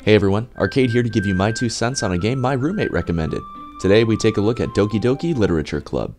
Hey everyone, Arcade here to give you my 2 cents on a game my roommate recommended. Today we take a look at Doki Doki Literature Club.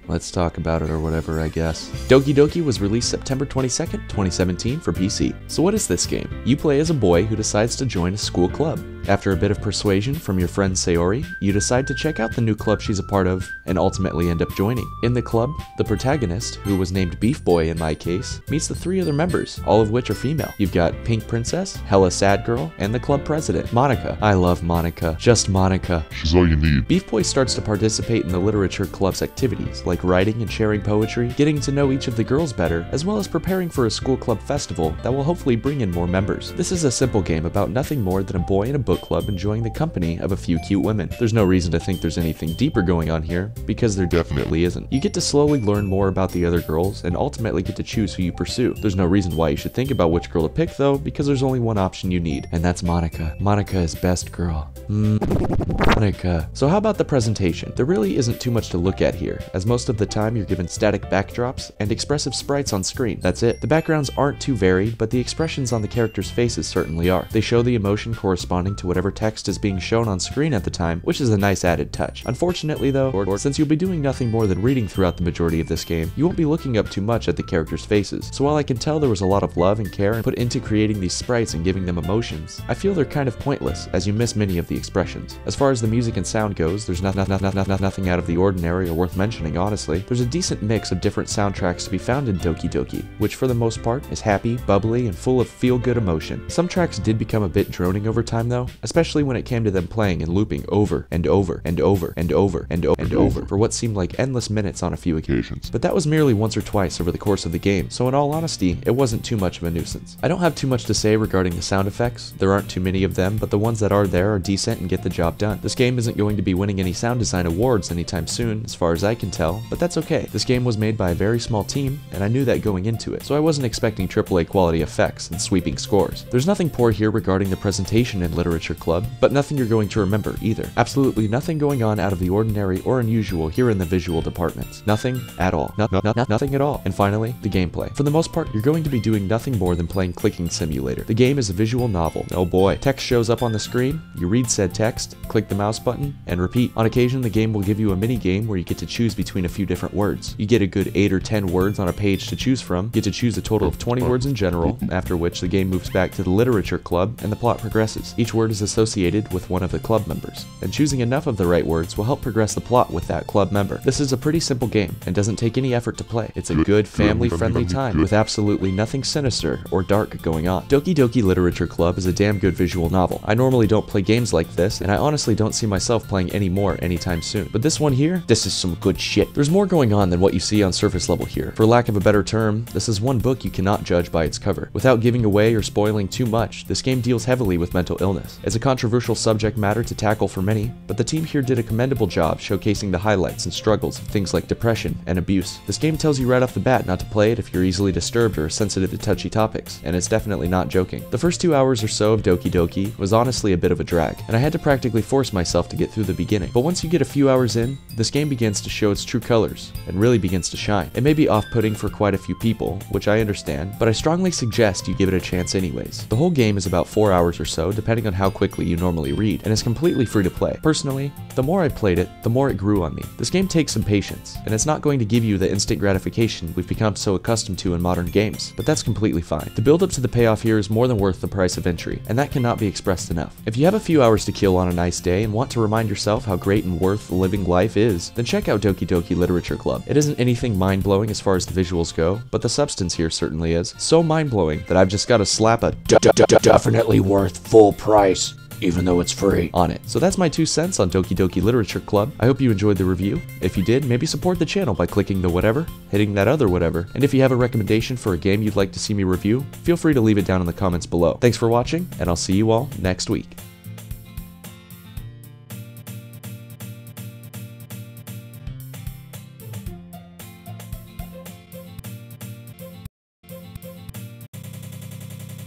Let's talk about it or whatever, I guess. Doki Doki was released September 22nd, 2017 for PC. So what is this game? You play as a boy who decides to join a school club. After a bit of persuasion from your friend Sayori, you decide to check out the new club she's a part of, and ultimately end up joining. In the club, the protagonist, who was named Beef Boy in my case, meets the 3 other members, all of which are female. You've got Pink Princess, Hella Sad Girl, and the club president, Monica. I love Monica. Just Monica. She's all you need. Beef Boy starts to participate in the literature club's activities, like writing and sharing poetry, getting to know each of the girls better, as well as preparing for a school club festival that will hopefully bring in more members. This is a simple game about nothing more than a boy in a book club enjoying the company of a few cute women. There's no reason to think there's anything deeper going on here, because there definitely isn't. You get to slowly learn more about the other girls, and ultimately get to choose who you pursue. There's no reason why you should think about which girl to pick though, because there's only one option you need, and that's Monica. Monica is best girl. Monica. So how about the presentation? There really isn't too much to look at here, as most of the time you're given static backdrops and expressive sprites on screen. That's it. The backgrounds aren't too varied, but the expressions on the characters' faces certainly are. They show the emotion corresponding to whatever text is being shown on screen at the time, which is a nice added touch. Unfortunately though, since you'll be doing nothing more than reading throughout the majority of this game, you won't be looking up too much at the characters' faces. So while I can tell there was a lot of love and care put into creating these sprites and giving them emotions, I feel they're kind of pointless, as you miss many of the expressions. As far as the music and sound goes, there's nothing out of the ordinary or worth mentioning, honestly. There's a decent mix of different soundtracks to be found in Doki Doki, which for the most part is happy, bubbly, and full of feel-good emotion. Some tracks did become a bit droning over time though, especially when it came to them playing and looping over and over and over and over and over for what seemed like endless minutes on a few occasions. But that was merely once or twice over the course of the game, so in all honesty, it wasn't too much of a nuisance. I don't have too much to say regarding the sound effects. There aren't too many of them, but the ones that are there are decent and get the job done. This game isn't going to be winning any sound design awards anytime soon, as far as I can tell, but that's okay. This game was made by a very small team, and I knew that going into it, so I wasn't expecting AAA quality effects and sweeping scores. There's nothing poor here regarding the presentation in Literature Club, but nothing you're going to remember either. Absolutely nothing going on out of the ordinary or unusual here in the visual departments. Nothing at all. Nothing at all. And finally, the gameplay. For the most part, you're going to be doing nothing more than playing Clicking Simulator. The game is a visual novel. Oh boy. Text shows up on the screen, you read said text, click the mouse button, and repeat. On occasion, the game will give you a mini game where you get to choose between a few different words. You get a good 8 or 10 words on a page to choose from, get to choose a total of 20 words in general, after which the game moves back to the Literature Club and the plot progresses. Each word is associated with one of the club members, and choosing enough of the right words will help progress the plot with that club member. This is a pretty simple game, and doesn't take any effort to play. It's a good family-friendly time with absolutely nothing sinister or dark going on. Doki Doki Literature Club is a damn good visual novel. I normally don't play games like this, and I honestly don't see myself playing any more anytime soon. But this one here, this is some good shit. There's more going on than what you see on surface level here. For lack of a better term, this is one book you cannot judge by its cover. Without giving away or spoiling too much, this game deals heavily with mental illness. It's a controversial subject matter to tackle for many, but the team here did a commendable job showcasing the highlights and struggles of things like depression and abuse. This game tells you right off the bat not to play it if you're easily disturbed or sensitive to touchy topics, and it's definitely not joking. The first 2 hours or so of Doki Doki was honestly a bit of a drag, and I had to practically force myself to get through the beginning. But once you get a few hours in, this game begins to show its true colors, and really begins to shine. It may be off-putting for quite a few people, which I understand, but I strongly suggest you give it a chance anyways. The whole game is about 4 hours or so, depending on how quickly you normally read, and is completely free to play. Personally, the more I played it, the more it grew on me. This game takes some patience, and it's not going to give you the instant gratification we've become so accustomed to in modern games, but that's completely fine. The build up to the payoff here is more than worth the price of entry, and that cannot be expressed enough. If you have a few hours to kill on a nice day and want to remind yourself how great and worth living life is, then check out Doki Doki Literature Club. It isn't anything mind-blowing as far as the visuals go, but the substance here certainly is. So mind-blowing that I've just got to slap a definitely worth full price, even though it's free, on it. So that's my 2 cents on Doki Doki Literature Club. I hope you enjoyed the review. If you did, maybe support the channel by clicking the whatever, hitting that other whatever, and if you have a recommendation for a game you'd like to see me review, feel free to leave it down in the comments below. Thanks for watching, and I'll see you all next week.